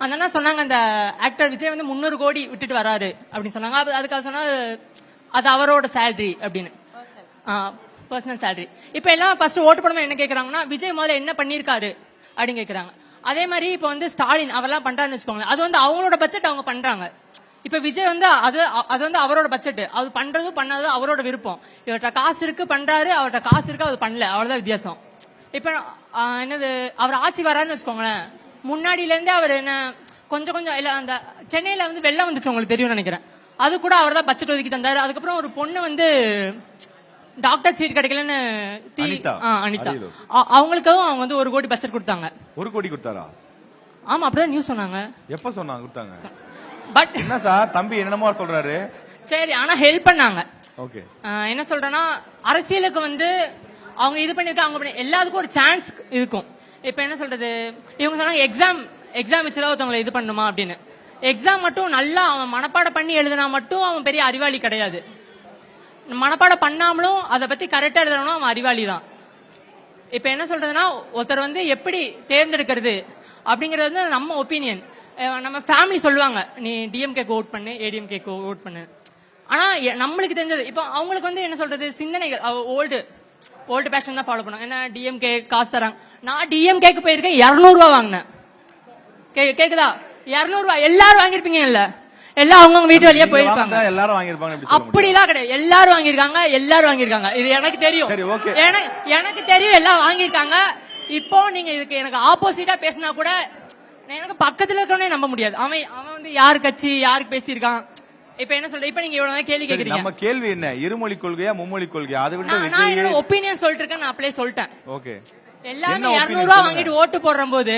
அந்த அண்ணா சொன்னாங்க அந்த ஆக்டர் விஜய் வந்து 300 கோடி விட்டுட்டு வராரு அப்படின்னு சொன்னாங்க. அதுக்காக சொன்னா அது அவரோட சேலரி அப்படின்னு, பர்சனல் சேலரி. இப்ப எல்லாம் ஃபர்ஸ்ட் ஓட்டு போடும்போது என்ன கேக்குறாங்கன்னா விஜய் முதல்ல என்ன பண்ணிருக்காரு அப்படின்னு கேக்குறாங்க. அதே மாதிரி இப்ப வந்து ஸ்டாலின் அவெல்லாம் பண்றாருன்னு வச்சுக்கோங்க, அது வந்து அவங்களோட பட்ஜெட் அவங்க பண்றாங்க. இப்ப விஜய் வந்து அது வந்து அவரோட பட்ஜெட், அது பண்றதும் பண்ணாததும் அவரோட விருப்பம். இவர்கிட்ட காசு இருக்கு பண்றாரு, அவர்கிட்ட காசு இருக்கு அது பண்ணல, அவ்வளவுதான் வித்தியாசம். இப்ப என்னது அவர் ஆட்சி வராருன்னு வச்சுக்கோங்களேன், முன்னாடியில இருந்தே அவர் என்ன கொஞ்சம் கொஞ்சம் இல்ல அந்த சென்னையில வந்து வெள்ளம் வந்துச்சு உங்களுக்கு தெரியும் நினைக்கிறேன், அது கூட அவர் தான் பட்ஜெட் ஒதுக்கி தந்தாரு. அதுக்கப்புறம் ஒரு பொண்ணு வந்து டாக்டர் சீட் கிடைக்கலன்னு அனிதா அவங்களுக்கும் அவங்க வந்து 1 கோடி பட்ஜெட் கொடுத்தாங்க. 1 கோடி கொடுத்தாரா? ஆமா அப்படிதான் நியூஸ் சொன்னாங்க. எப்ப சொன்னாங்க கொடுத்தாங்க? பட் என்ன சார் தம்பி என்னமோ சொல்றாரு. சரி ஆனா ஹெல்ப் பண்ணாங்க. ஓகே என்ன சொல்றேன்னா அரசியலுக்கு வந்து அவங்க இது பண்ணிருக்காங்க, அவங்க எல்லாத்துக்கும் ஒரு சான்ஸ் இருக்கும். இப்ப என்ன சொல்றது, இவங்க சொன்னாங்க எக்ஸாம் வச்சுதான் ஒருத்தவங்களை இது பண்ணுமா அப்படின்னு. எக்ஸாம் மட்டும் நல்லா அவன் மனப்பாடம் பண்ணி எழுதினா மட்டும் அவன் பெரிய அறிவாளி கிடையாது. மனப்பாடம் பண்ணாமலும் அதை பத்தி கரெக்டா எழுதுறவனும் அவன் அறிவாளி தான். இப்ப என்ன சொல்றதுன்னா ஒருத்தர் வந்து எப்படி தேர்ந்தெடுக்கிறது அப்படிங்கறது வந்து நம்ம ஒப்பீனியன். நம்ம ஃபேமிலி சொல்லுவாங்க நீ டிஎம்கேக்கு ஓட் பண்ணு, ஏடிஎம்கேக்கு ஓட் பண்ணு. ஆனா நம்மளுக்கு தெரிஞ்சது இப்ப அவங்களுக்கு வந்து என்ன சொல்றது சிந்தனைகள் ஓல்டு பேஷன் தான் ஃபாலோ பண்ணுவாங்க. என்ன டிஎம்கே காசு தராங்க, நான் டிஎம்கேக்கு போயிருக்கேன் 200 ரூபாய் வாங்கினேன். கேக்குதா? 200 ரூபாய் எல்லாரும் வாங்கிருப்பீங்க இல்ல, எல்லாம் அவங்க வீட்டு வழியா போயிருப்பாங்க. எல்லாரும் வாங்கிருப்பாங்க அப்படிலாம் கிடையாது, எல்லாரும் வாங்கிருக்காங்க. இது எனக்கு தெரியும், எனக்கு தெரியும் எல்லாம் வாங்கிருக்காங்க. இப்போ நீங்க இதுக்கு எனக்கு ஆப்போசிட்டா பேசினா கூட எனக்கு பக்கத்துல இருக்கவனே நம்ப முடியாது. அவன் வந்து யாரு கட்சி யாருக்கு பேசியிருக்கான். இப்ப என்ன சொல்ற, இப்ப நீங்க இவ்வளவு கேள்வி கேக்குறீங்க. நம்ம கேள்வி என்ன, இருமொழி கொள்கையா மும்மொழி கொள்கையா? அது விட்டு நான் என்னோட ஒப்பீனியன் சொல்லிட்டு இருக்கேன், நான் அப்படியே சொல்லிட்டேன். ஓகே எல்லாரும் 200 ரூபாய் வாங்கிட்டு ஓட்டு போடுற போது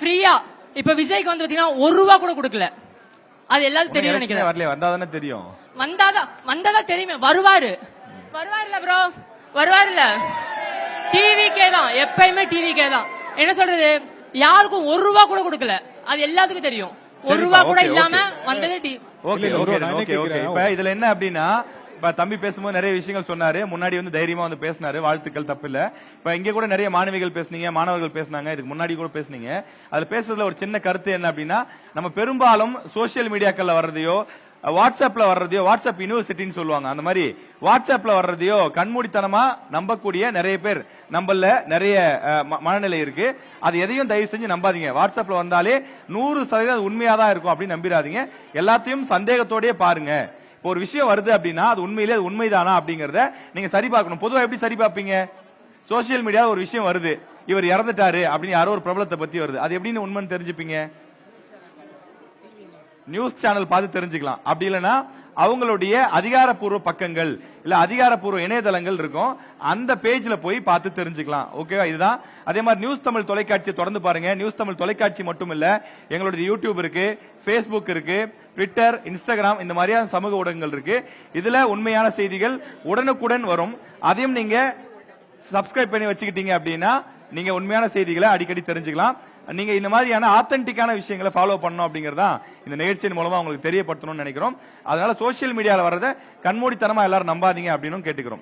ஃப்ரீயா இப்ப விஜய்க்கு வந்து பாத்தீங்கன்னா 1 ரூபாய் கூட கொடுக்கல. அது எல்லாத்துக்கும் தெரியும் நினைக்கிறேன். வரல வந்தாதானே தெரியும். வந்தாதான் தெரியுமே. வருவாருல ப்ரோ, வருவாருல. டிவிக்கே தான், எப்பயுமே டிவிக்கே தான். என்ன சொல்றது, யாருக்கும் 1 ரூபாய் கூட கொடுக்கல, அது எல்லாத்துக்கும் தெரியும். 1 ரூபாய் கூட இல்லாம வந்தது. Okay okay okay okay. இப்ப இதுல என்ன அப்படின்னா, இப்ப தம்பி பேசும்போது நிறைய விஷயங்கள் சொன்னாரு. முன்னாடி வந்து தைரியமா வந்து பேசினாரு, வாழ்த்துக்கள், தப்பு இல்ல. இப்ப இங்க கூட நிறைய மாணவிகள் பேசுனீங்க, மாணவர்கள் பேசினாங்க, இதுக்கு முன்னாடி கூட பேசுனீங்க. அதுல பேசுறதுல ஒரு சின்ன கருத்து என்ன அப்படின்னா, நம்ம பெரும்பாலும் சோசியல் மீடியாக்கள்ல வர்றதையோ வாட்ஸ்அப்ல வர்றதையோ, வாட்ஸ்அப் யூனிவர்சிட்டின்னு சொல்லுவாங்க, அந்த மாதிரி வாட்ஸ்அப்ல வர்றதையோ கண்மூடித்தனமா நம்பக்கூடிய நிறைய பேர் நம்மள நிறைய மனநிலை இருக்கு. அது எதையும் தயவு செஞ்சு நம்பாதீங்க. வாட்ஸ்அப்ல வந்தாலே 100% உண்மையாதான் இருக்கும் அப்படின்னு நம்பிடாதீங்க. எல்லாத்தையும் சந்தேகத்தோடய பாருங்க. இப்போ ஒரு விஷயம் வருது அப்படின்னா அது உண்மையிலே அது உண்மைதானா அப்படிங்கறத நீங்க சரி பார்க்கணும். பொதுவா எப்படி சரி பார்ப்பீங்க? சோசியல் மீடியால ஒரு விஷயம் வருது, இவர் இறந்துட்டாரு அப்படின்னு யாரோ ஒரு பிரபலத்தை பத்தி வருது, அது எப்படின்னு உண்மைன்னு தெரிஞ்சுப்பீங்க? நியூஸ் சேனல் பார்த்து தெரிஞ்சுக்கலாம். அப்படி இல்லைன்னா அவங்களுடைய அதிகாரப்பூர்வ பக்கங்கள் இல்ல அதிகாரப்பூர்வ இணையதளங்கள் இருக்கும், அந்த பேஜ்ல போய் பார்த்து தெரிஞ்சுக்கலாம். ஓகேவா? இதுதான். அதே மாதிரி நியூஸ் தமிழ் தொலைக்காட்சியை தொடர்ந்து பாருங்க. நியூஸ் தமிழ் தொலைக்காட்சி மட்டும் இல்ல, எங்களுடைய யூடியூப் இருக்கு, பேஸ்புக் இருக்கு, ட்விட்டர், இன்ஸ்டாகிராம், இந்த மாதிரியான சமூக ஊடகங்கள் இருக்கு. இதுல உண்மையான செய்திகள் உடனுக்குடன் வரும். அதையும் நீங்க சப்ஸ்கிரைப் பண்ணி வச்சுக்கிட்டீங்க அப்படின்னா நீங்க உண்மையான செய்திகளை அடிக்கடி தெரிஞ்சுக்கலாம். நீங்க இந்த மாதிரியான ஆத்தென்டிக்கான விஷயங்களை ஃபாலோ பண்ணணும் அப்படிங்கறதா இந்த நிகழ்ச்சியின் மூலமா உங்களுக்கு தெரியப்படுத்தணும்னு நினைக்கிறோம். அதனால சோசியல் மீடியால வர்றதை கண்மூடித்தனமா எல்லாரும் நம்பாதீங்க அப்படின்னு கேட்டுக்கிறோம்.